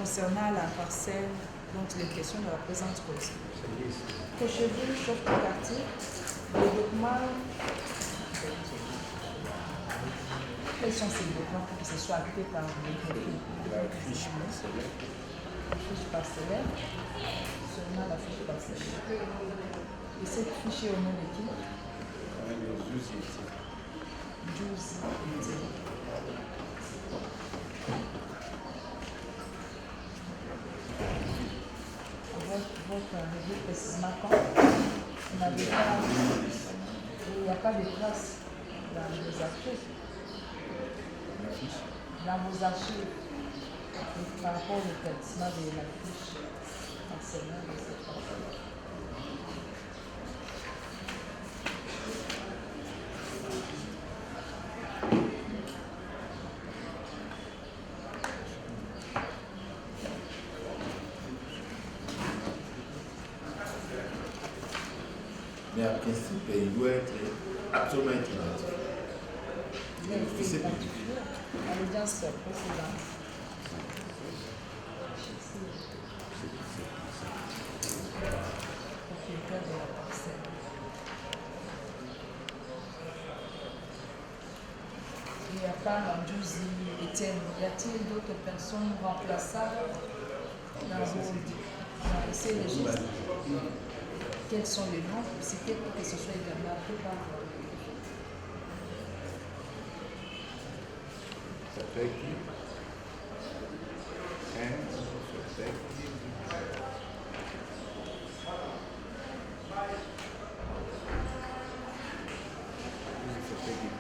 concernant la parcelle dont il est question de la présente cause. Cochevu, chef de quartier, les documents. Quels sont ces documents pour que ce soit acté par le préfet? La fiche parcellaire. La fiche parcellaire. Seulement la fiche parcellaire. Et cette fiche est au nom de qui? Votre revue précisément quand il n'y a pas de traces dans les archives. Dans vos archives, par rapport au établissement de la fiche parcellaire de cette parcelle. Mais en principe, il doit être absolument identifié. À l'audience précédente. Propriétaire de la parcelle. Et à part Ndjouzi, Étienne, y a-t-il d'autres personnes remplaçables dans ces registres? Quels sont les noms? C'était pour que ce soit également appris par ça fait qui? Ça fait qui?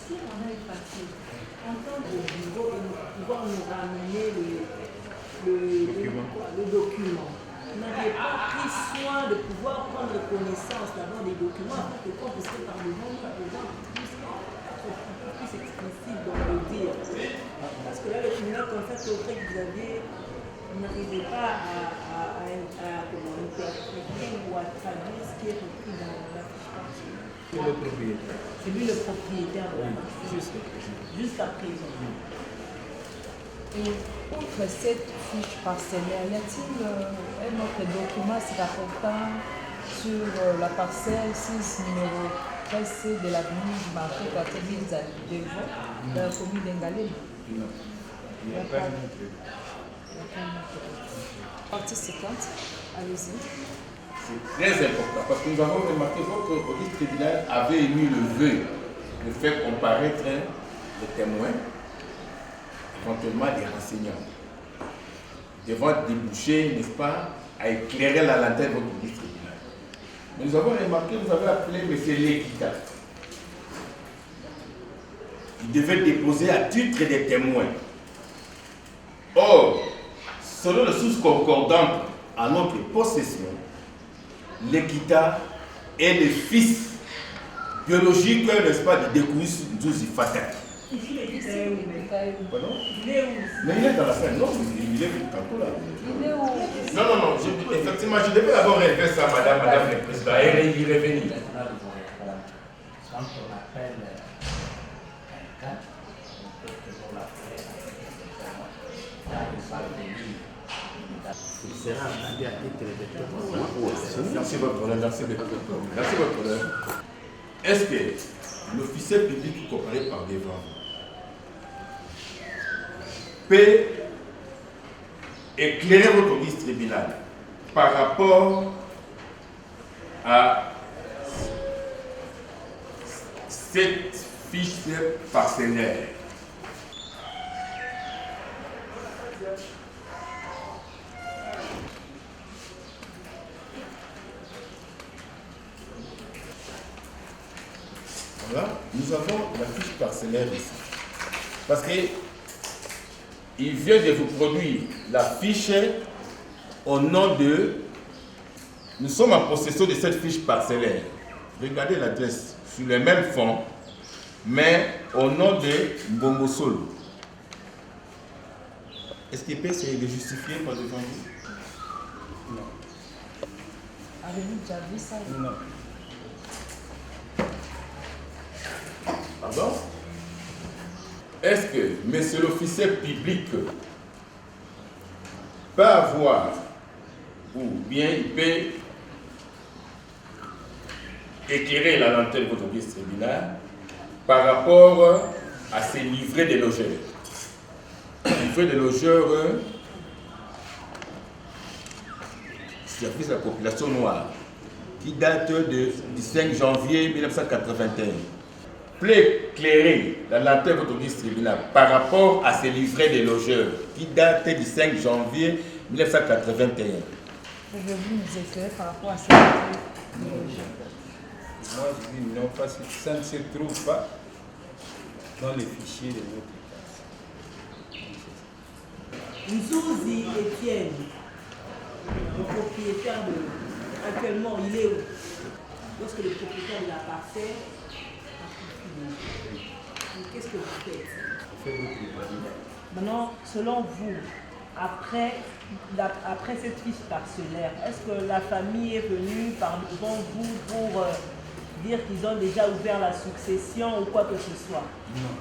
Si on a eu passé en temps de bureau et pouvoir nous ramener le document, vous n'aviez pas pris soin de pouvoir prendre connaissance d'abord des documents afin que quand vous serez par devant nous, pouvoir plus explicite dans le dire. Parce que là, le tribunal constate au fait que vous n'arrivez pas à interpréter ou à traduire ce qui est repris dans la fiche partielle. C'est le propriétaire. C'est lui le propriétaire de la parcelle. Jusqu'à présent. Et outre cette fiche parcellaire, y a-t-il un autre document se rapportant sur la parcelle 6 numéro 13C de l'avenue du marché quartier Devon, dans la commune d'Engalé? Non. Il n'y a pas de truc. Partie 50, allez-y. C'est très important parce que nous avons remarqué que votre police tribunal avait émis le vœu de faire comparaître les témoins, éventuellement des renseignants, devant déboucher, n'est-ce pas, à éclairer la lanterne de votre police tribunal. Mais nous avons remarqué que vous avez appelé M. Lekita. Il devait déposer à titre des témoins. Or, selon les sources concordantes à notre possession, Lekita est le fils biologique, n'est-ce pas, de Dekous Ndjouzi Fatak. Pardon? Mais il est dans la scène, non? Il est venu tantôt là. Non, effectivement, je devais d'abord relever ça, madame la présidente. Il est venu. Quand on appelle un cas, on peut toujours l'appeler il sera entendu à titre de témoin. Merci votre honneur, merci votre honneur. Est-ce que l'officier public comparé par devant peut éclairer votre police tribunal par rapport à cette fiche parcellaire? Voilà, nous avons la fiche parcellaire ici. Parce que il vient de vous produire la fiche au nom de... Nous sommes en possession de cette fiche parcellaire. Regardez l'adresse sur le même fond, mais au nom de Mbongosolo. Est-ce qu'il peut se le justifier par devant vous? Non. Avez-vous déjà vu ça? Non. Pardon? Est-ce que monsieur l'officier public peut avoir, ou bien il peut éclairer la lanterne de votre office tribunal par rapport à ces livrets de logeurs? Livrets de logeurs service à la population noire qui date du 5 janvier 1981. Peut éclairer la lanterne de votre office tribunal par rapport à ces livrets de logeurs qui datent du 5 janvier 1981. Pouvez-vous nous éclairer par rapport à ces livrets de logeurs? Moi, je dis non, parce que ça ne se trouve pas dans les fichiers de notre classe. Nzouzi Etienne, le propriétaire de... Actuellement, il est où? Lorsque le propriétaire de la parcelle a pris. Qu'est-ce que vous faites? Faites votre évaluation. Maintenant, selon vous, après cette fiche parcellaire, est-ce que la famille est venue par devant vous pour dire qu'ils ont déjà ouvert la succession ou quoi que ce soit? Non.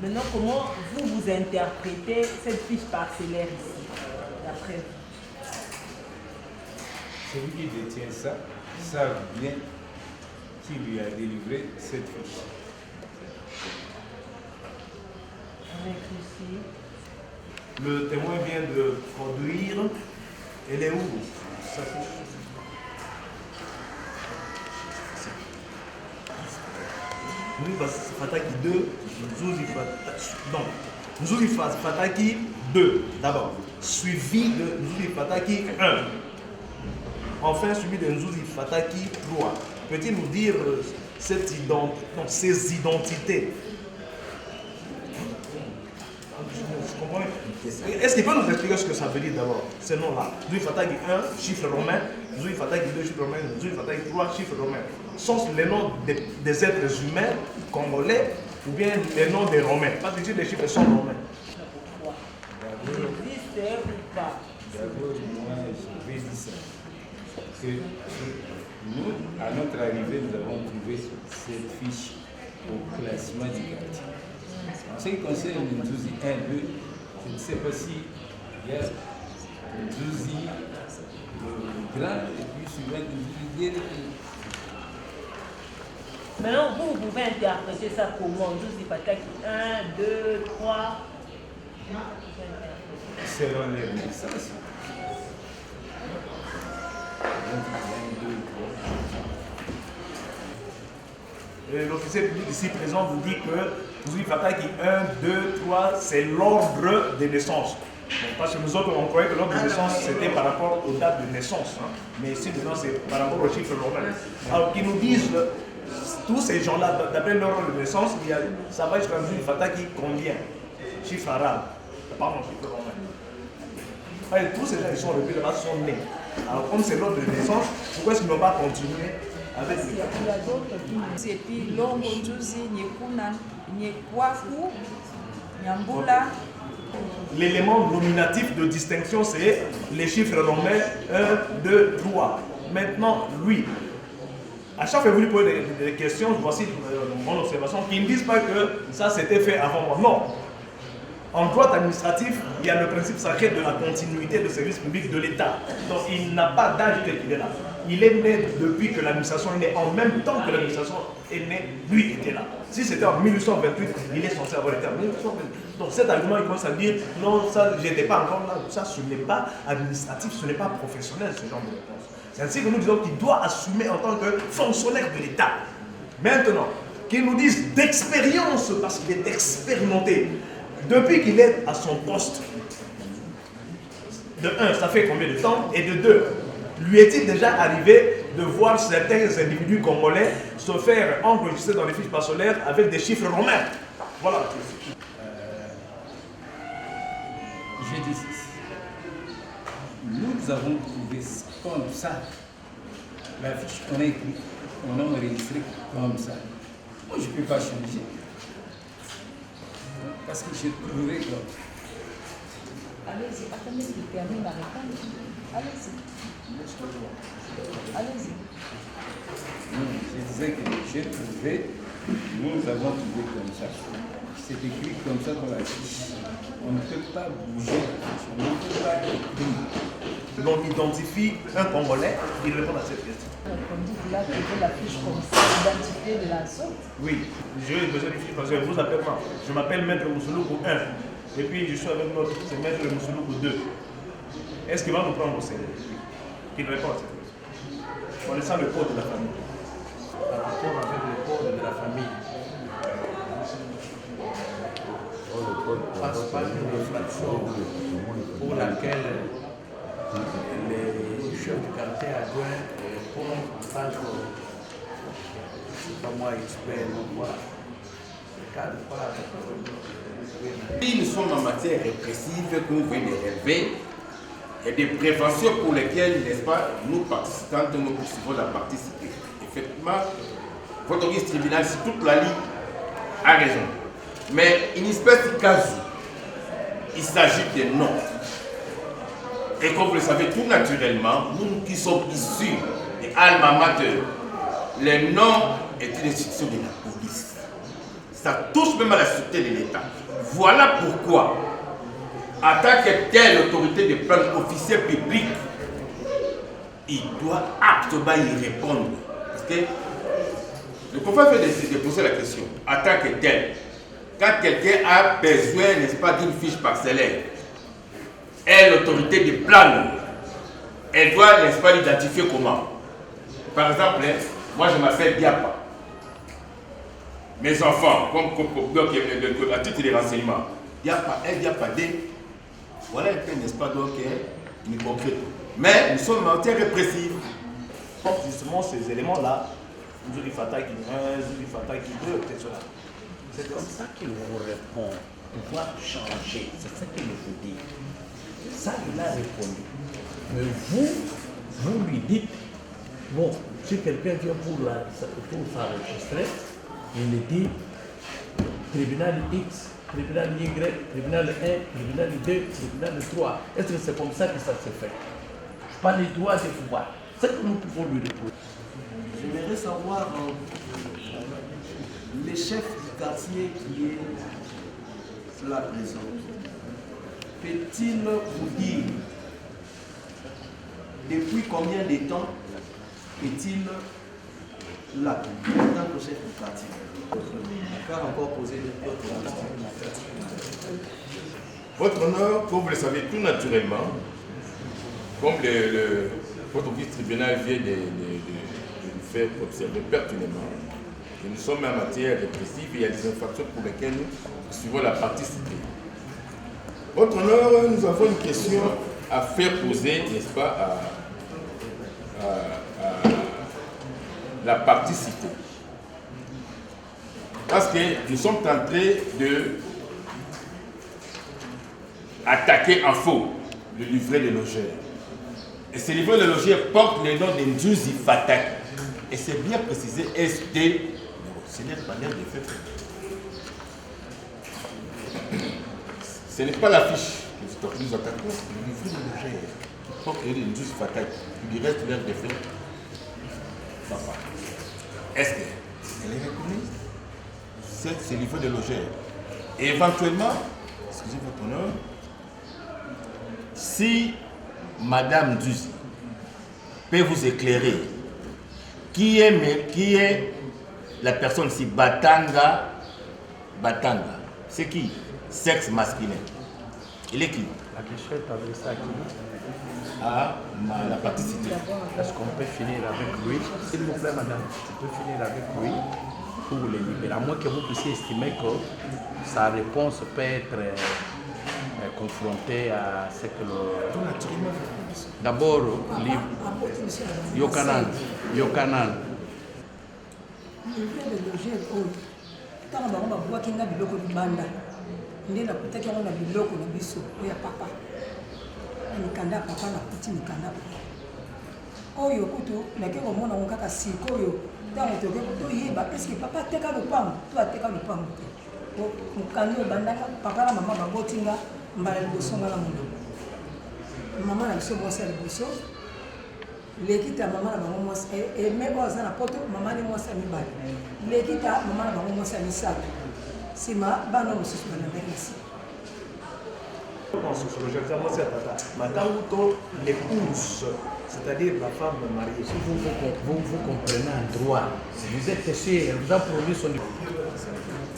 Maintenant, comment vous interprétez cette fiche parcellaire ici, d'après vous? Celui qui détient ça savent bien qui lui a délivré cette fiche. Avec ici. Le témoin vient de produire. Elle est où sa fiche? Nzouzi Fataki 2, Nzouzi Fataki. Non, Nzouzi Fataki 2 d'abord, suivi de Nzouzi Fataki 1. Enfin, suivi de Nzouzi Fataki 3. Peut-il nous dire ces identités? Je comprends. Est-ce qu'il peut nous expliquer ce que ça veut dire d'abord, ces noms-là? Nzouzi Fataki 1, chiffre romain. Nzouzi Fataki 2, chiffre romain. Nzouzi Fataki 3, chiffre romain. Sont les noms des êtres humains congolais ou bien les noms des Romains? Parce que les chiffres sont romains. Pourquoi? Il existe ou pas? D'abord, moi, je vais dire ça. Que nous, à notre arrivée, nous avons trouvé cette fiche au classement du quartier. En ce qui concerne le Nzouzi 1, 2, je ne sais pas si il y a Nzouzi le grand et puis suivant Nzouzi 2. Maintenant, vous pouvez interpréter ça comment? Nzouzi Fataki 1, 2, 3. Selon les naissances. L'officier public ici présent vous dit que Nzouzi Fataki 1, 2, 3, c'est l'ordre de naissance. Bon, parce que nous autres, on croyait que l'ordre de naissance, c'était par rapport aux dates de naissance. Hein. Mais ici, maintenant, c'est par rapport aux chiffres romains. Alors qu'ils nous disent, tous ces gens-là, d'après leur ordre de naissance, ça va jusqu'à Nzouzi Fataki combien? Chiffre arabe. Pardon, chiffre romain. Enfin, tous ces gens qui sont repris là-bas sont nés. Alors, comme c'est l'ordre de naissance, pourquoi est-ce qu'ils n'ont pas continué avec Il y a d'autres qui nous disent, et puis Longo Nzouzi, Nyekuna, Nyekwaku, Nyambula. L'élément nominatif de distinction, c'est les chiffres romains 1, 2, 3. Maintenant, lui, à chaque fois que vous lui posez des questions, voici mon observation, qui ne disent pas que ça s'était fait avant moi. Non. En droit administratif, il y a le principe sacré de la continuité de service public de l'État. Donc il n'a pas d'âge tel qu'il est là. Il est né depuis que l'administration est née. En même temps que l'administration est née, lui était là. Si c'était en 1828, il est censé avoir été en 1828. Donc cet argument, il commence à dire non, ça, j'étais pas encore là. Ça, ce n'est pas administratif, ce n'est pas professionnel, ce genre de réponse. C'est ainsi que nous disons qu'il doit assumer en tant que fonctionnaire de l'État. Maintenant, qu'ils nous disent d'expérience, parce qu'il est expérimenté. depuis qu'il est à son poste, de un, ça fait combien de temps? Et de deux, lui est-il déjà arrivé de voir certains individus congolais se faire enregistrer dans les fiches parcellaires avec des chiffres romains? Voilà. Je dis, nous avons trouvé comme ça. La fiche qu'on a écrite, on a enregistré comme ça. Moi, je ne peux pas changer. Parce que j'ai trouvé comme. Allez-y, attendez qu'il termine la réponse. Allez-y. Allez-y. Je disais que j'ai trouvé, nous avons trouvé comme ça. C'est écrit comme ça dans la fiche. On ne peut pas bouger la fiche, on ne peut pas écrire. L'on identifie un Congolais, il répond à cette question. Comme dit qu'il a trouvé la fiche comme ça, identifiée de la sorte. Oui, j'ai besoin d'une fiche parce que vous appelez moi. Je m'appelle Maître Moussoulou 1. Et puis je suis avec l'autre, c'est Maître Moussoulou 2. Est-ce qu'il va nous prendre au sérieux? Qu'il répond à cette question. Connaissant le code de la famille. Par rapport avec le code de la famille, passe par une infraction pour laquelle les chefs du quartier adjoint répondent en tant que, pas moi, expert, non, voilà. Le cas de quoi. Si nous sommes en matière répressive, que vous venez de relever, il y a des préventions pour lesquelles, n'est-ce pas, nous participants, nous poursuivons la participation. Effectivement, votre vice tribunal, si toute la ligne a raison. Mais une espèce de cas où il s'agit des noms. Et comme vous le savez tout naturellement, nous qui sommes issus des alma mater, les noms est une institution de la police. Ça touche même à la sûreté de l'État. Voilà pourquoi, en tant que telle autorité de plan officiel public, il doit aptement y répondre. Parce que le confrère fait de poser la question, en tant que tel, quand quelqu'un a besoin, n'est-ce pas, d'une fiche parcellaire, et l'autorité de plan, elle doit, n'est-ce pas, l'identifier comment? Par exemple, moi je m'appelle Diapa. Mes enfants, à titre de renseignement, Diapa 1, Diapa 2, voilà un peu, n'est-ce pas, donc, une concrète. Mais nous sommes en matière répressive. Justement, ces éléments-là, Zuli Fatah qui 1, Zuli Fatah qui 2, etc. C'est comme ça qu'il vous répond, pouvoir changer, c'est ça qu'il vous dit. Ça, il a répondu. Mais vous lui dites, bon, si quelqu'un vient pour s'enregistrer, il lui dit tribunal X, tribunal Y, tribunal 1, tribunal 2, tribunal 3. Est-ce que c'est comme ça que ça se fait? Pas les droits de pouvoir. C'est ce que nous pouvons lui répondre. J'aimerais savoir les chefs du quartier qui est sur la prison. Peut-il vous dire depuis combien de temps est-il là en tant que chef du quartier? Car encore poser d'autres questions. Votre honneur, comme vous le savez tout naturellement, comme votre vice-tribunal vient de nous faire observer pertinemment, que nous sommes en matière répressive et il y a des infractions pour lesquelles nous suivons la partie citée. Votre honneur, nous avons une question à faire poser, n'est-ce pas, à la partie citée. Parce que nous sommes en train de attaquer en faux le livret de logeur. Et ce livret de logeur porte le nom de Ndjouzi Fatak. Et c'est bien précisé SD. Ce n'est pas l'air de fait. Ce n'est pas la fiche que nous attaquons, le livret de logeur qui porte le nom de Ndjouzi Fatak. Il lui reste l'air de fait. Papa. Est-ce qu'elle est reconnue? C'est le livret de logeur. Et éventuellement, excusez votre honneur, si Madame Duzi peut vous éclairer, qui est la personne ici, Batanga, c'est qui? Sexe masculin. Il est qui? La question est adressée à qui? À la partie citée. Est-ce qu'on peut finir avec lui? S'il vous plaît, madame, tu peux finir avec lui. pour les libérer. À moins que vous puissiez estimer que sa réponse peut être confrontée à ce que le... D'abord, Yokanan. Tant que on voit qu'il y a des locaux de banda, il y a peut-être qu'on a des locaux de biso, il y a papa. Il y a papa, la petite Mikanda. Oh, yo, kuto, mais que au monde on a cassé, koyo, dans le togo, est-ce que papa teka le pain, toi teka le pain. Oh, Mikanda, banda, papa, la maman, babotinga, mbala bosso, la maman, la biso, bossa le bosso. L'équipe à maman, la maman, et même dans la porte, maman, et moi, ça me bat. L'équipe à maman, la maman, ça me sac. C'est ma banane, c'est ce qu'on a ici. En sociologie, exactement, c'est tata. Maintenant, l'épouse, c'est-à-dire la femme mariée. Si vous comprenez un droit, vous êtes sûr, elle vous a produit son...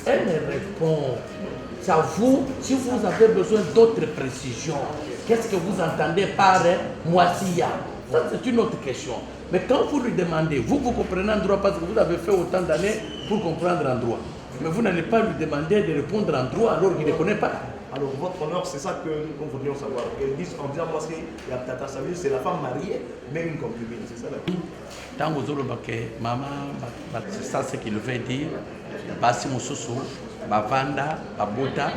Elle répond. C'est à vous, si vous avez besoin d'autres précisions, qu'est-ce que vous entendez par moisiya? Ça, c'est une autre question. Mais quand vous lui demandez, vous comprenez un droit parce que vous avez fait autant d'années pour comprendre un droit. Mais vous n'allez pas lui demander de répondre en droit alors qu'il ne connaît pas. Alors, votre honneur, c'est ça que nous voudrions savoir. Qu'elle dise en disant, moi, c'est la femme mariée, mais une concubine. C'est ça la vie. Tant que maman, c'est ça ce qu'il veut dire. Basi mususu, bavanda, babota,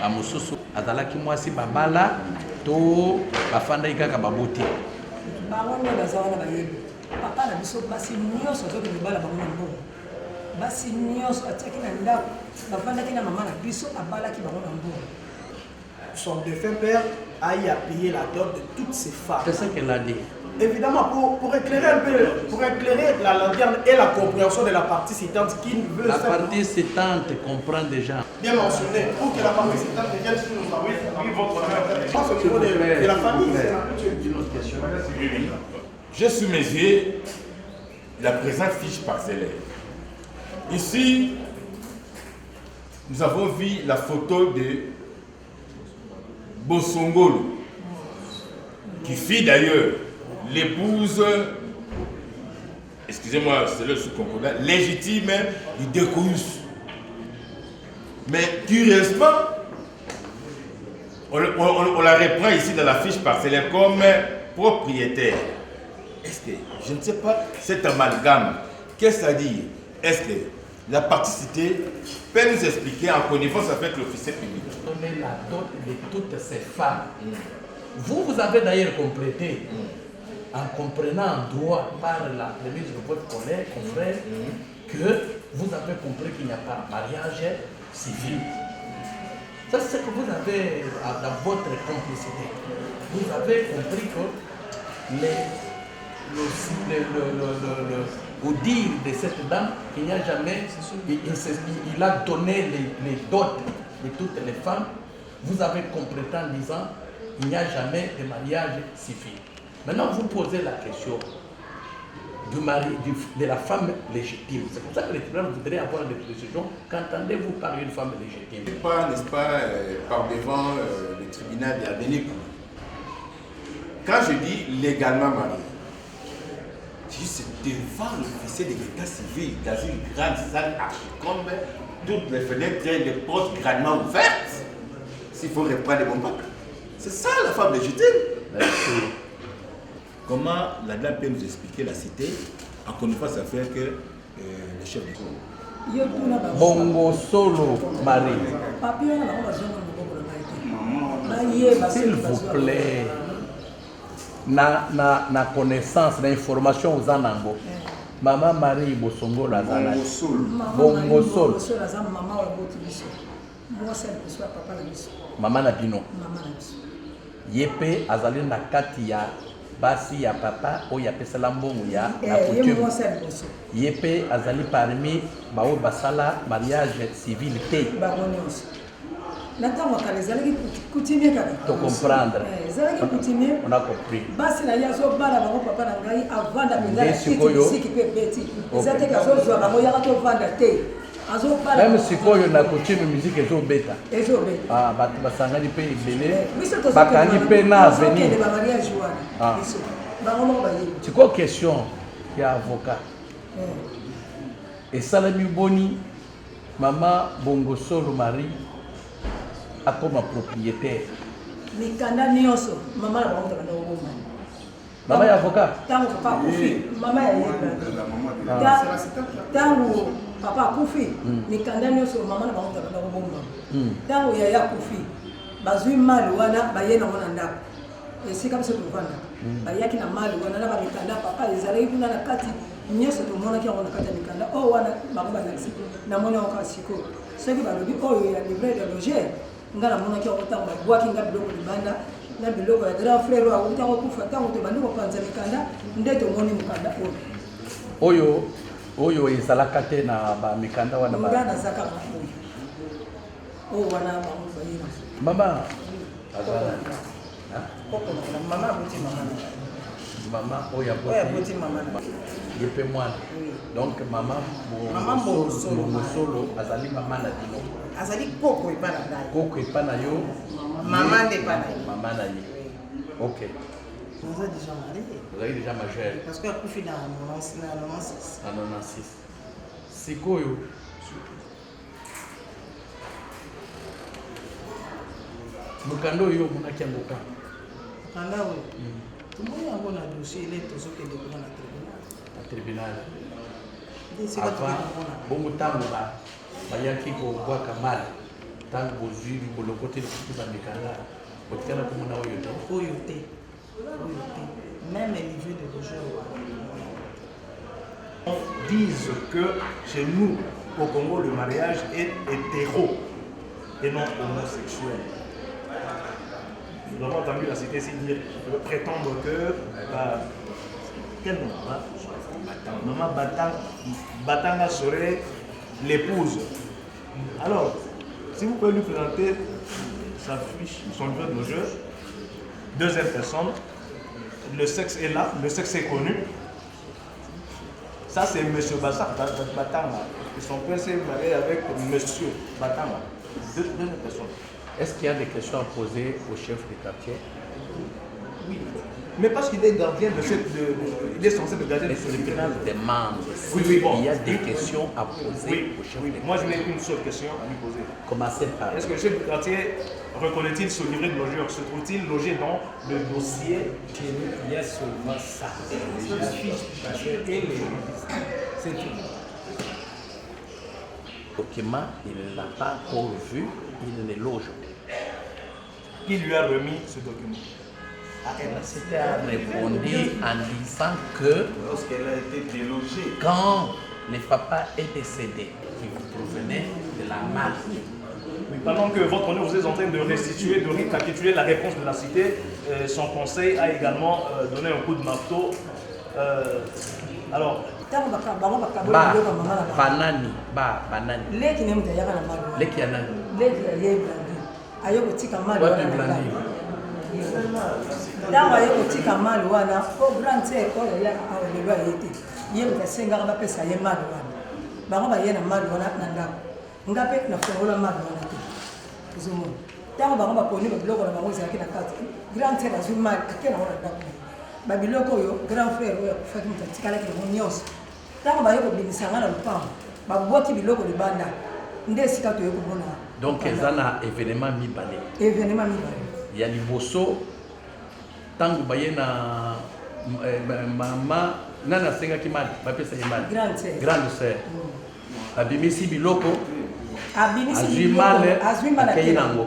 bamususu, azalaki mwasi babala, to bafanda ikaka baboti. Bawana bazawana bayebi. Papa na biso basi nyonso zo kibala bango mbo. Basi nyonso ataki na ndako, bafanda kina mama na biso abala ki bango mbo. Son défunt père a eu à payer la dot de toutes ces femmes. C'est ce qu'elle a dit. Évidemment, pour éclairer un peu, pour éclairer la lanterne et la compréhension de la partie citante qui veut... La partie citante comprend déjà. Bien mentionné, pour que la partie citante devienne ce que nous avons. Oui, votre honneur. Je pense au niveau de la famille, c'est une autre question. J'ai sous mes yeux la présente fiche parcellaire. Ici, nous avons vu la photo de Bossongolo, qui fit d'ailleurs l'épouse, excusez-moi, c'est le sous-concordant, légitime du Décoïus. Mais curieusement, on la reprend ici dans la fiche parcellaire comme propriétaire. Est-ce que, je ne sais pas, cet amalgame, qu'est-ce que ça dit? Est-ce que la partie citée peut nous expliquer en connivence avec l'officier public? Donner la dot de toutes ces femmes. Vous avez d'ailleurs complété, en comprenant en droit par la prémisse de votre collègue, confrère, que vous avez compris qu'il n'y a pas de mariage civil. Ça, c'est ce que vous avez dans votre complicité. Vous avez compris que au dire de cette dame, il n'y a jamais, il a donné les dots de toutes les femmes. Vous avez complété en disant il n'y a jamais de mariage civil. Maintenant, vous posez la question de la femme légitime. C'est pour ça que les tribunaux voudraient avoir des précisions. Qu'entendez-vous par une femme légitime? N'est-ce pas, par devant le tribunal de la Bénécoute. Quand je dis légalement marié, c'est devant l'officier de l'état civil, dans une grande salle archicombe, toutes les fenêtres et les portes grandement ouvertes, s'il faut reprendre les bons pas. C'est ça la femme légitime. Comment la dame peut nous expliquer la cité en connaissance à faire que le chef du cour? Bongo solo Marie. S'il vous plaît, na connaissance, na information aux anango. Maman Marie Bosongo la zana. Bongo solo. Maman na bino. Yepe azali na kati ya basi ya papa oyo apesala mbongo ya na coutume. Yepe azali parmi bao basala mariage civil te. To comprendre. On a compris. Basi na yazo bala bango papa na ngai avanda menda siki pe beti. Ezate kazo zo bango yaka to vanda te. Même si on a coutume musique et bêta. Ah, basangani pe ibele. Bakani pe na venir. Ah. C'est quoi question? Il y a avocat. Et Salami Boni, maman Bongosolo Marie, a comme propriétaire. Mikanda nyonso, maman la bango na oboma. Maman est avocat. Tango papa kufi, maman ya yeba. Tango papa kufi, mikanda nyonso maman la bango na oboma. Tango ya kufi, bazui mali wana bayena mona ndako. Esika biso tovanda. Bayaki na mali wana na mikanda papa ezali kuna na kati nyonso tomona ki ona kati mikanda. Oh wana bango bazali na mona okasiko. Soki balobi oyo ya livre de loger. Ngala mona ki okotanga bwaki nga biloko libanda na biloko ya grand frère wa utanga kufa tango to bandi kopanza mikanda ndeto moni mukanda oyo ezalaka te na ba mikanda wana ba ngana zaka o wana ba bayina mama azala mama buti mama oya buti mama yepe mwana donc mama solo azali mama na dino azali koko epana ngai koko epana yo mama nde epana mama na ye ok vous êtes déjà marié vous êtes déjà majeur parce que akufi na 96 na 96 sikoyo mukando yo monaki yango ka mukanda oyo tomoni yango na dossier ile tozokende kuna na tribunal bongo ntango bayaki kobwaka mali ntango bozwi boloko te likuti bamekanga kotikala komona oyo te même les livrets de loger disent que chez nous au Congo le mariage est hétéro et non homosexuel. Nous avons entendu la cité ici dire prétendre que quel nom Maman Batanga serait l'épouse. Alors, si vous pouvez lui présenter sa fiche, son livre de loger, deuxième personne, le sexe est là, le sexe est connu. Ça c'est monsieur Batanga. Et son père s'est marié avec monsieur Batanga. Deuxième personne. Est-ce qu'il y a des questions à poser au chef de quartier? Oui. Mais parce qu'il est gardien il est censé être gardien de ce tribunal demande il y a des questions à poser au chef de quartier. Moi je n'ai qu'une seule question à lui poser. Commencez par. Est-ce que le chef du quartier reconnaît-il ce livret de logeur? Se trouve-t-il logé dans le dossier? Il y a seulement ça. Les fiches et les c'est tout. Document, il ne l'a pas encore vu, il ne loge. Qui lui a remis ce document? C'était répondu en disant que lorsqu'elle a été délogée, quand le papa est décédé, il provenait de la malle. Oui, pendant que votre honneur vous êtes en train de restituer, de récapituler la réponse de la cité, son conseil a également donné un coup de marteau. Alors, banani. Leki ne mutayaka na mali. Leki ya nani? Leki ya ye blandi. Ayo kotika mali wana. Wapi blandi? Ntango ayo kotika mali wana, ko grand sœur oyo ya awo lelo ayete. Ye mutasengaka bapesa ye mali wana. Bango baye na mali wana na ndako. Ngape na fongola mali wana te. Kuzomona. Ntango bango baponi babiloko na bango ezalaki na kati. Grand sœur azwi mali ake na wana ndako. Babiloko oyo grand frère oyo akufaki mutu atikalaki yango nyonso. Ntango baye kobimisanga na lupango. Babwaki biloko libanda nde esika toye komona. Donc eza na événement mibale. Événement mibale. Ya liboso tango baye na mama nana asengaki mali bapesa ye mali. Grande sœur. Abimisi biloko. Azwi mali akei nango.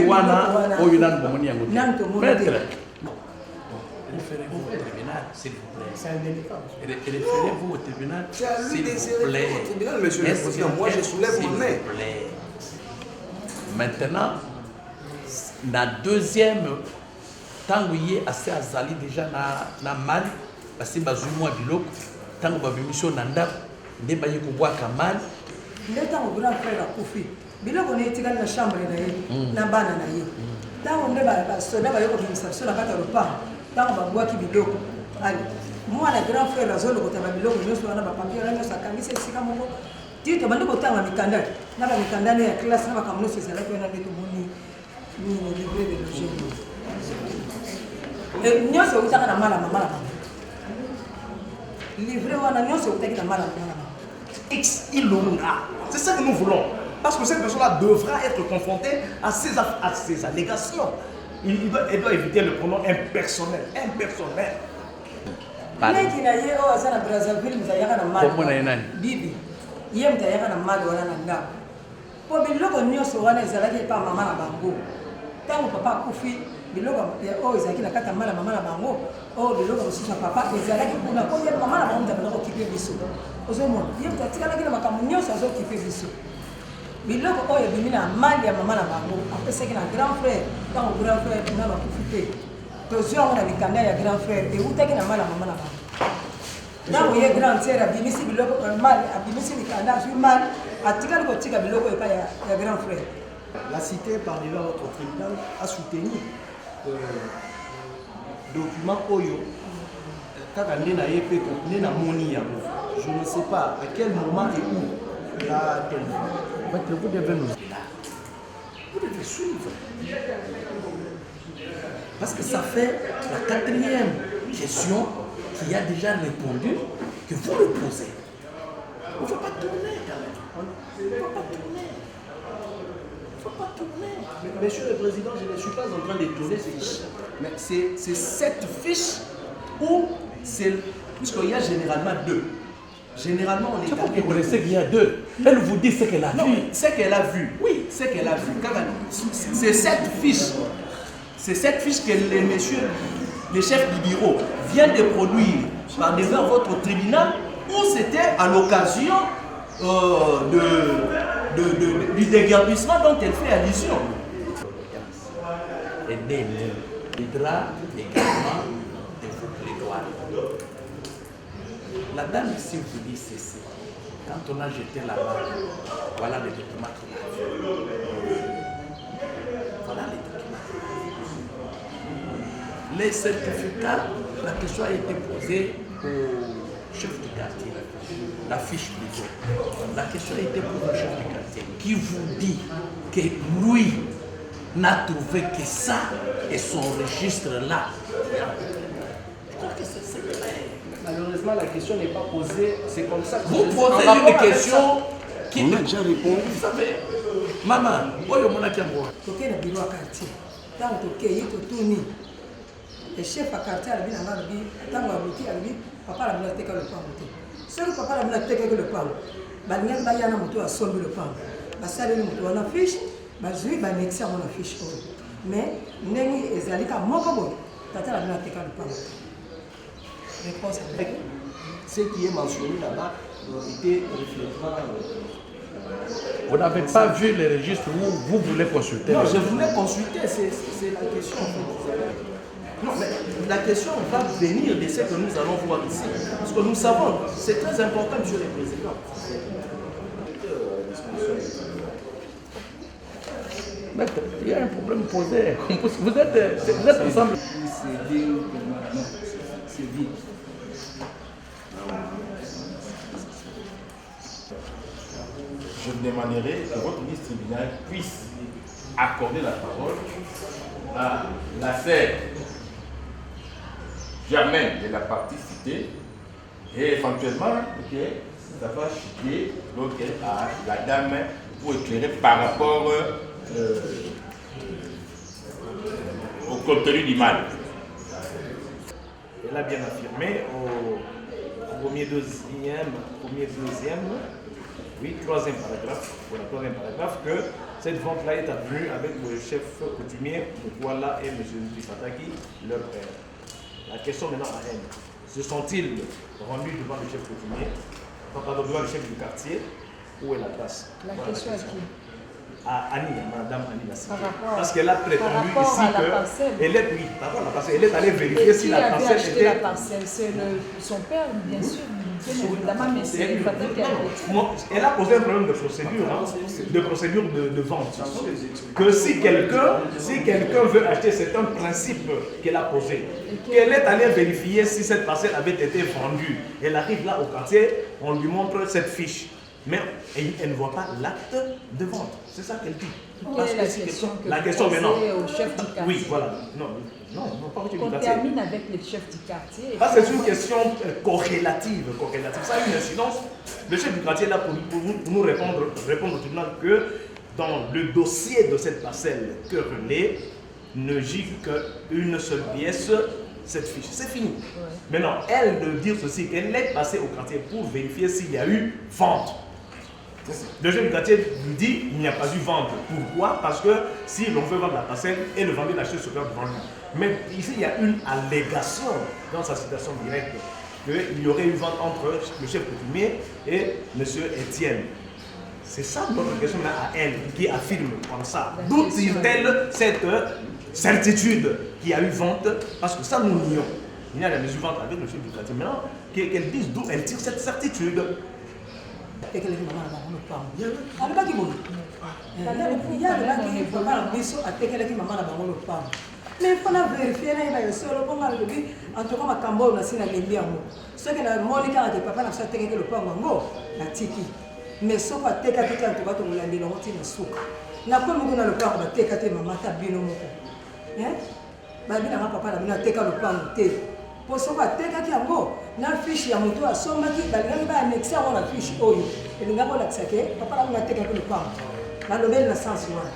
Wana oyo nanu bomoni yango. Maître. Référez-vous au tribunal, s'il vous plaît. C'est un délicat. Référez-vous au tribunal, s'il vous plaît. Monsieur le Président, moi je soulève mon nez. Maintenant, la deuxième, tango yé assez azali déjà na mali, parce que bazui moi biloko, tango babimisho nanda, ne baye kubwaka mali. Nde tango grand frère akufi, biloko ne etikali na chambre na ye, na bana na ye. Tango nde ba soda ba yoko bimisa so na kata lopa. Tango babwaki biloko ali mwana grand frère azolo kotaba biloko nyonso wana bapapier wana nyonso akangisi esika moko tito bandi kotanga mikanda na ba mikanda ne ya classe na bakamuno ezalaki wana nde tomoni nini livre de loger nyonso ekutaka na mala mama livre wana nyonso ekutaki na mala mama X, il l'aura. C'est ça que nous voulons. Parce que cette personne-là devra être confrontée à ces allégations. Elle doit éviter le pronom impersonnel. Impersonnel. Meki na ye o azana Brazzaville mutayaka na mali. Bibi. Ye mutayaka na mali wana na ngaba. Po biloko nyonso wana ezalaki pa mama na bango. Tango papa akufi biloko o ezalaki na kata mala mama na bango. O biloko mosusu papa ezalaki kuna ko ye mama na bango mutapaka okipe biso. Ozomona ye mutatikala na makambo nyonso azokipe biso. Biloko oyo ebimi na mali ya mama na bango apesaki na grand frère ntango grand frère na bakufi te tozwi yango na mikanda ya grand frère eutaki na mali ya mama na bango ntango ye grand sere abimisi biloko mali abimisi mikanda azwi mali atikali kotika biloko epai ya grand frère. La cité par devant votre tribunal a soutenu document Oyo kaka nde na ye mpe nde na moni yango. Je ne sais pas à quel moment et où la telle. Vous devez nous vous devez suivre. Parce que ça fait la 4e question qui a déjà répondu que vous le posez. On ne faut pas tourner quand même. On ne faut pas tourner. Il ne faut pas tourner. Monsieur le Président, je ne suis pas en train de tourner ces fiches. Mais c'est cette fiche où c'est. Puisqu'il y a généralement 2. Généralement, on est vous connaissez qu'il y a 2. Elle vous dit ce qu'elle a vu. Non, ce qu'elle a vu. Oui, ce qu'elle a vu. C'est cette fiche. C'est cette fiche que les messieurs, les chefs du bureau, viennent de produire par devant votre tribunal où c'était à l'occasion du déguerpissement dont elle fait allusion. Aidez-nous. Aidera également de vos plaidoiries. La dame ici vous dit ceci. Quand on a jeté la main, voilà les documents qu'on a vus. Voilà les documents. Les certificats, la question a été posée au chef du quartier. La fiche plutôt. La question a été posée au chef du quartier qui vous dit que lui n'a trouvé que ça et son registre là. Je crois que c'est clair. Malheureusement, la question n'est pas posée. C'est comme ça que vous posez une question qui a déjà répondu. Vous savez, maman, où est mon acambo? Toké na bureau à quartier. Tant toké yi to tourni. Le chef à quartier a dit na ngabi, tant wa buti a dit papa la bila teka le pan buti. Seul papa la bila teka le pan. Ba nyak ba yana mutu a sombi le pan. Ba sale le mutu na fiche, ba zui ba nexa na fiche ko. Mais nengi ezalika moko boy. Tata la bila teka le pan. Réponse à ce qui est mentionné là-bas était reflétant. Vous n'avez pas vu les registres où vous voulez consulter? Non, je voulais consulter, c'est la question en fait. Non, mais la question va venir de ce que nous allons voir ici. Parce que nous savons, c'est très important, monsieur le Président. Maître, il y a un problème posé. Vous êtes ensemble. C'est vide. Je demanderai que votre ministre tribunal puisse accorder la parole à la sœur Germaine de la partie citée et éventuellement que ça va chuter donc à la dame pour éclairer par rapport au contenu du mal. Elle a bien affirmé au premier, deuxième, oui, troisième paragraphe, pour la troisième paragraphe, que cette vente-là est advenue avec le chef coutumier, Moukwala et M. Fataki, leur père. La question maintenant à elle, se sont-ils rendus devant le chef coutumier, pardon, devant le chef du quartier, où est la trace? La question à qui? À Annie, à Madame Annie Lassie. Parce à, qu'elle a prétendu ici qu'elle est, oui, par rapport à la parcelle, elle est allée vérifier si la parcelle acheté était. La parcelle, c'est son père, bien sûr, évidemment, mais c'est Fataki qui a acheté. Elle a posé un problème de procédure, de vente. Que si quelqu'un veut acheter, c'est un principe qu'elle a posé. Qu'elle est allée vérifier si cette parcelle avait été vendue. Elle arrive là au quartier, on lui montre cette fiche. Mais elle ne voit pas l'acte de vente. C'est ça qu'elle dit. Quelle est la question que la vous question posez maintenant. au chef du quartier? Oui, voilà. Non, pas au chef du On quartier. termine avec les chefs du quartier. et Ça, puis c'est on une va- question corrélative. Ça a une incidence. Le chef du quartier est là pour nous répondre au tribunal que dans le dossier de cette parcelle que relais ne gît qu'une seule pièce, cette fiche. C'est fini. Ouais. Maintenant, elle de dire ceci, qu'elle est passée au quartier pour vérifier s'il y a eu vente. Le chef du quartier lui dit il n'y a pas eu vente. Pourquoi? Parce que si l'on veut vendre la parcelle et le vendeur l'acheter se perd devant lui. Mais ici, il y a une allégation dans sa citation directe qu'il y aurait eu vente entre le chef coutumier et M. Étienne. C'est ça notre question à elle qui affirme comme ça. D'où tire-t-elle cette certitude qu'il y a eu vente? Parce que ça nous nions. Il y a la mesure vente avec le chef du quartier. Maintenant, qu'elle dise d'où elle tire cette certitude. atekelaki mama na bango lopango alobaki boye ya alobaki papa na biso atekelaki mama na bango lopango mais mpona verifie nayeba yo solo bongo alobi antoka makambo oyo nasi nalembi yango soki namoni kaka ke papa na biso atekaki lopango yango natiki mais soko atekaki te antoka tomolandela yango ntina suka nakomi moko na lopango bateka te mama ta bino moko babinanga papa na bino ateka lopango te po soko atekaki yango na fiche ya moto asombaki balingaki baanexe yango na fiche oyo elingaki olakisa ke papa na bino atekaki lopango balobeli na sens wana.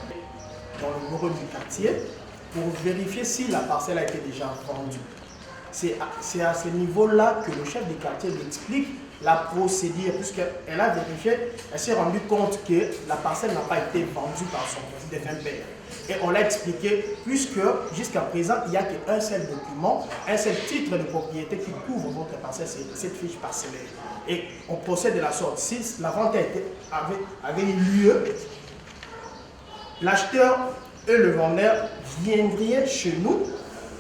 Dans le bureau du quartier pour vérifier si la parcelle a été déjà vendue. C'est à ce niveau-là que le chef du quartier lui explique la procédure, puisqu'elle a vérifié, elle s'est rendue compte que la parcelle n'a pas été vendue par son président père. Et on l'a expliqué, puisque jusqu'à présent, il n'y a qu'un seul document, un seul titre de propriété qui couvre votre parcelle, c'est cette fiche parcellaire. Et on procède de la sorte. Si la vente avait eu lieu, l'acheteur et le vendeur viendraient chez nous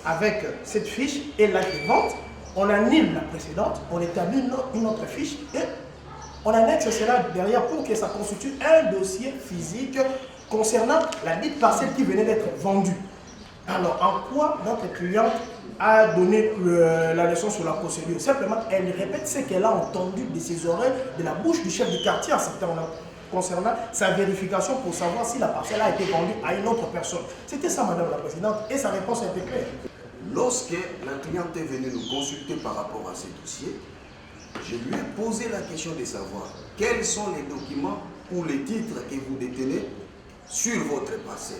avec cette fiche et l'acte de vente. On annule la précédente, on établit une autre fiche et on annexe cela derrière pour que ça constitue un dossier physique concernant la dite parcelle qui venait d'être vendue. Alors, en quoi notre cliente a donné la leçon sur la procédure? Simplement, elle répète ce qu'elle a entendu de ses oreilles, de la bouche du chef du quartier en certain moment, concernant sa vérification pour savoir si la parcelle a été vendue à une autre personne. C'était ça, Madame la Présidente, et sa réponse a été claire. Lorsque la cliente est venue nous consulter par rapport à ces dossiers, je lui ai posé la question de savoir quels sont les documents ou les titres que vous détenez sur votre parcelle.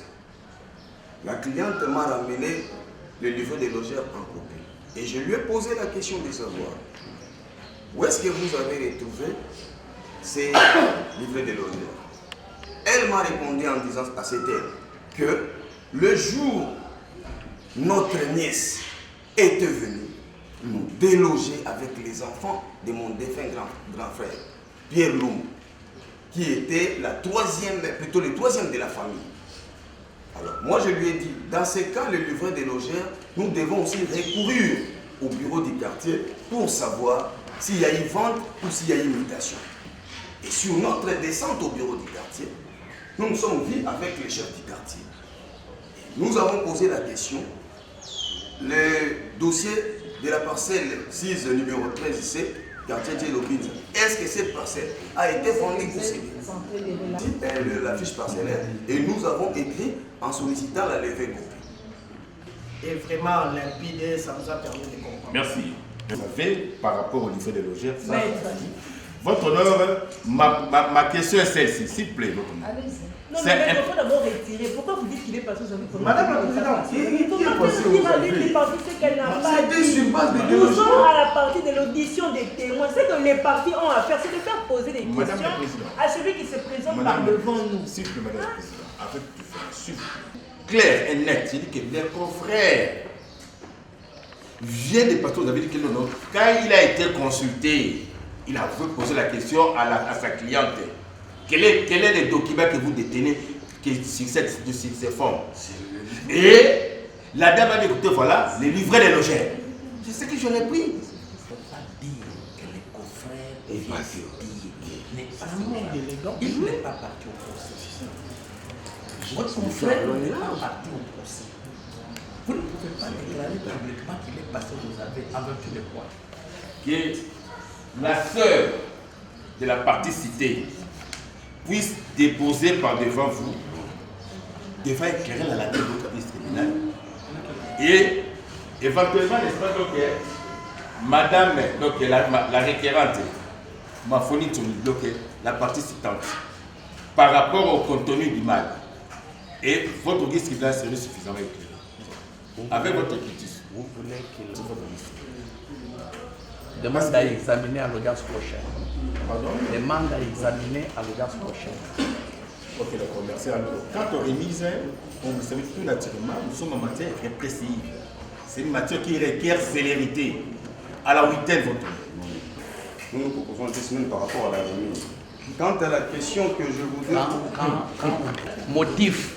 La cliente m'a ramené le livret des logeurs en copie. Et je lui ai posé la question de savoir où est-ce que vous avez retrouvé ces livrets des logeurs. Elle m'a répondu en disant à cette heure que le jour notre nièce était venue nous déloger avec les enfants de mon défunt grand frère, Pierre Loum, qui était le troisième de la famille. Alors, moi je lui ai dit, dans ces cas, le livret des logeurs, nous devons aussi recourir au bureau du quartier pour savoir s'il y a eu vente ou s'il y a eu mutation. Et sur notre descente au bureau du quartier, nous nous sommes vus avec le chef du quartier. Nous avons posé la question. Le dossier de la parcelle 6, numéro 13 ici, quartier Djelobinza, est-ce que cette parcelle a été vendue pour céder? La fiche parcellaire, et nous avons écrit en sollicitant la levée copie. Et vraiment limpide, et ça nous a permis de comprendre. Merci. Vous savez, par rapport au livret des logeurs, ça, votre honneur, ma question est celle-ci, s'il vous plaît, votre honneur. Allez-y. Non, mais il faut d'abord retirer. Pourquoi vous dites qu'il est passé aux avis? Madame la Présidente, qui est passé aux avis? C'est qu'elle n'a pas C'était dit. sur base de Nous déloger. sommes à la partie de l'audition des témoins. Ce que les parties ont à faire, c'est de faire poser des Madame la questions Présidente. à celui qui se présente par Madame, devant nous. s'il vous plaît, Madame la Présidente, avec du fait, s'il vous plaît. Clair et net, il dit que les confrères vient de passer aux avis de non. Quand il a été consulté, il a voulu poser la question à sa cliente. Quel est le document que vous détenez sur ces fonds? Et la dame a dit, écoutez, voilà, les livrets des logeurs. C'est ce que j'aurais pris. Il ne faut pas dire que les confrères viennent dire. Il n'est pas parti au procès. Votre confrère n'est pas parti au procès. Vous ne pouvez pas déclarer publiquement qu'il est passé aux avis avec tous les points. Que la sœur de la partie citée puisse déposer par devant vous devra éclairer la lanterne de votre service tribunal. Et éventuellement, n'est-ce pas, donc, madame, donc, la requérante, m'a fourni donc, la partie citante, par rapport au contenu du mal. Et votre guide tribunal serait suffisamment éclairé. Avec votre quitus. Vous voulez qu'il demande à examiner à l'audience prochaine. Pardon? Demande à examiner à l'audience prochaine. Ok, d'accord, merci. Alors, quand on remise, vous savez tout naturellement, nous sommes en matière répressive. C'est une matière qui requiert célérité. À la huitaine, votre. Nous nous proposons 10 semaines par rapport à la remise. Quant à la question que je voudrais... Motif.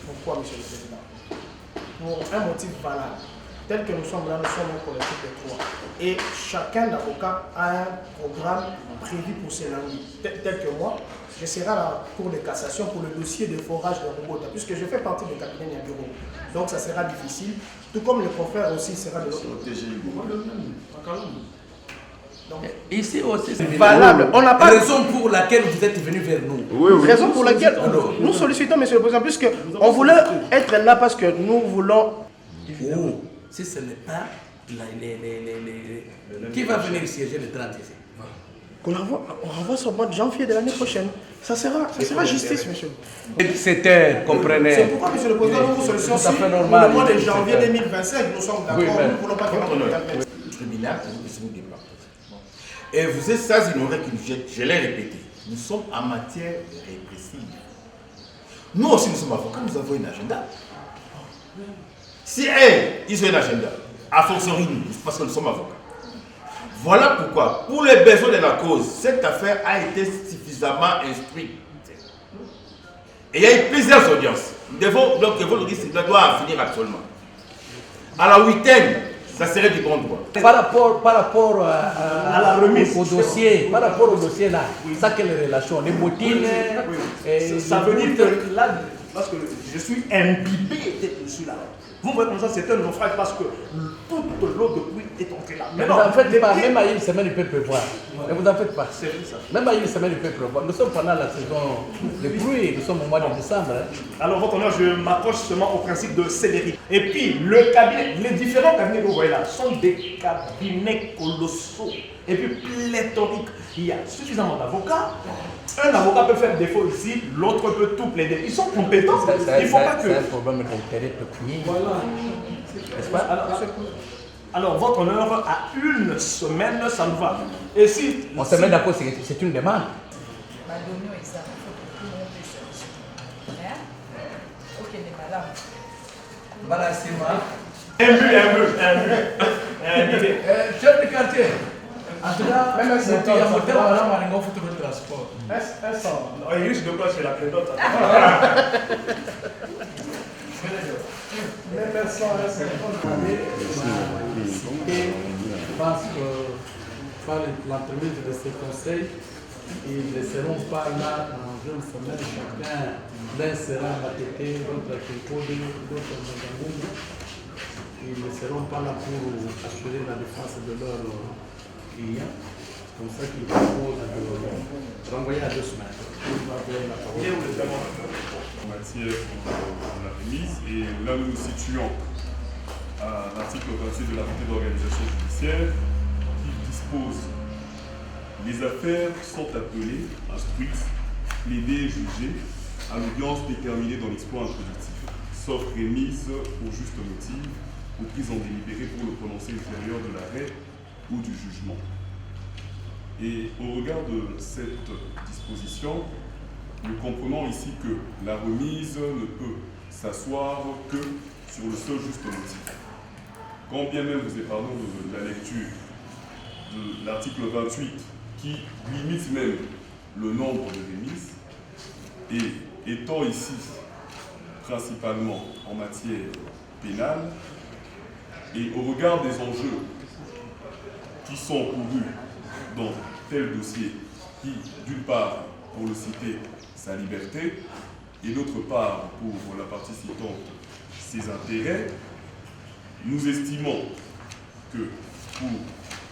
Pourquoi, Monsieur le Président? Pour un motif valable, tel que nous sommes là, nous sommes un collectif de 3. Et chacun d'avocats a un programme prévu pour ce lundi. Tel que moi, je serai à la Cour de cassation pour le dossier de forage de Robota, puisque je fais partie du cabinet Niabiro. Donc ça sera difficile, tout comme le confrère aussi sera de l'autre côté. Donc, ici aussi, c'est valable. On n'a pas raison pour laquelle vous êtes venu vers nous. Oui. Raison pour laquelle nous sollicitons, Monsieur le Président, puisque on voulait être là parce que nous voulons. Oh, si ce n'est pas qui va venir siéger le 30 ici? On renvoie ça au mois de janvier de l'année prochaine. Ça sera justice, monsieur. C'était, comprenez. C'est pourquoi, Monsieur le Président, nous vous sollicitons si pour le mois de janvier 2025, nous sommes d'accord, nous ne voulons pas faire le tribunal, vous débat. Et vous êtes ça ignoré que je l'ai répété. Nous sommes en matière répressive. Nous aussi, nous sommes avocats, nous avons un agenda. Si ils ont un agenda, à fortiori nous, parce que nous sommes avocats. Voilà pourquoi, pour les besoins de la cause, cette affaire a été suffisamment instruite. Et il y a eu plusieurs audiences. Donc, votre liste doit en finir absolument. À la huitaine, ça serait du bon droit. Par rapport à la remise au dossier, par rapport au dossier là, ça quelle relation? Les motifs, ça veut dire que là, parce que je suis imbibé dessus là. Vous voyez comme ça, c'est un naufrage parce que toute l'eau de pluie est entrée là. Mais vous en faites pas, même à une semaine, il peut pleuvoir. Ne vous en faites pas. Même à une semaine, il peut pleuvoir. Nous sommes pendant la saison de pluie, nous sommes au mois de décembre. Alors, votre honneur, je m'accroche seulement au principe de célérité. Et puis, le cabinet, les différents cabinets que vous voyez là sont des cabinets colossaux et puis pléthoriques. Il y a suffisamment d'avocats. Un avocat peut faire défaut ici, l'autre peut tout plaider. Ils sont compétents. Il ne faut pas que... C'est un problème d'intérêt pecuniaire. Voilà. N'est-ce pas? Alors, votre honneur, à une semaine, ça nous va. Et si... On se met d'accord, c'est une demande. Voilà, c'est moi. Un but. Chef de quartier. En tout cas, même si tu as un moteur, on va foutre le transport. Il risque de quoi chez la présidente. Les personnes Je pense que par l'entremise de ces conseils, ils ne seront pas là dans une semaine chacun. L'un sera à Matete, l'autre à Kinkode, l'autre à Mangamoum. Ils ne seront pas là pour assurer la défense de leurs clients. C'est comme ça qu'ils proposent de renvoyer à 2 semaines. En matière de la remise, et là nous nous situons à l'article 28 de l'arrêté d'organisation judiciaire qui dispose: les affaires sont appelées, instruites, plaidées et jugées à l'audience déterminée dans l'exploit introductif, sauf remise au juste motif ou prise en délibéré pour le prononcé ultérieur de l'arrêt ou du jugement. Et au regard de cette disposition, nous comprenons ici que la remise ne peut s'asseoir que sur le seul juste motif. Quand bien même vous parlons de la lecture de l'article 28 qui limite même le nombre de remises, et étant ici principalement en matière pénale, et au regard des enjeux qui sont courus dans tel dossier qui, d'une part, pour le citer, sa liberté, et d'autre part, pour la partie citante, ses intérêts, nous estimons que pour,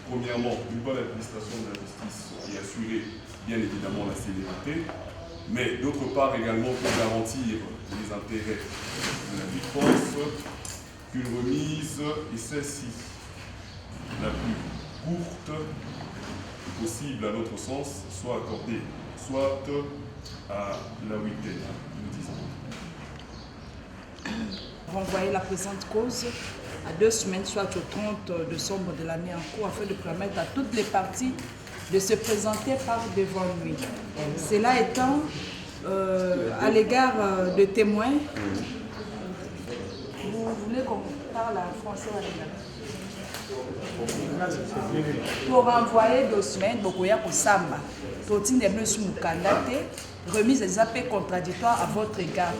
premièrement, une bonne administration de la justice et assurer bien évidemment la célérité, mais d'autre part également pour garantir les intérêts de la défense, qu'une remise est celle-ci la plus courte possible à notre sens soit accordée, soit à la week-end, nous disons. Renvoyer la présente cause à 2 semaines, soit au 30 décembre de l'année en cours, afin de permettre à toutes les parties de se présenter par devant lui. Cela étant, à l'égard de témoins, vous voulez qu'on parle en français ou en anglais? Pour renvoyer 2 semaines, beaucoup pour Samba. Totine de monsieur Mukandate, remise des appels contradictoires à votre égard.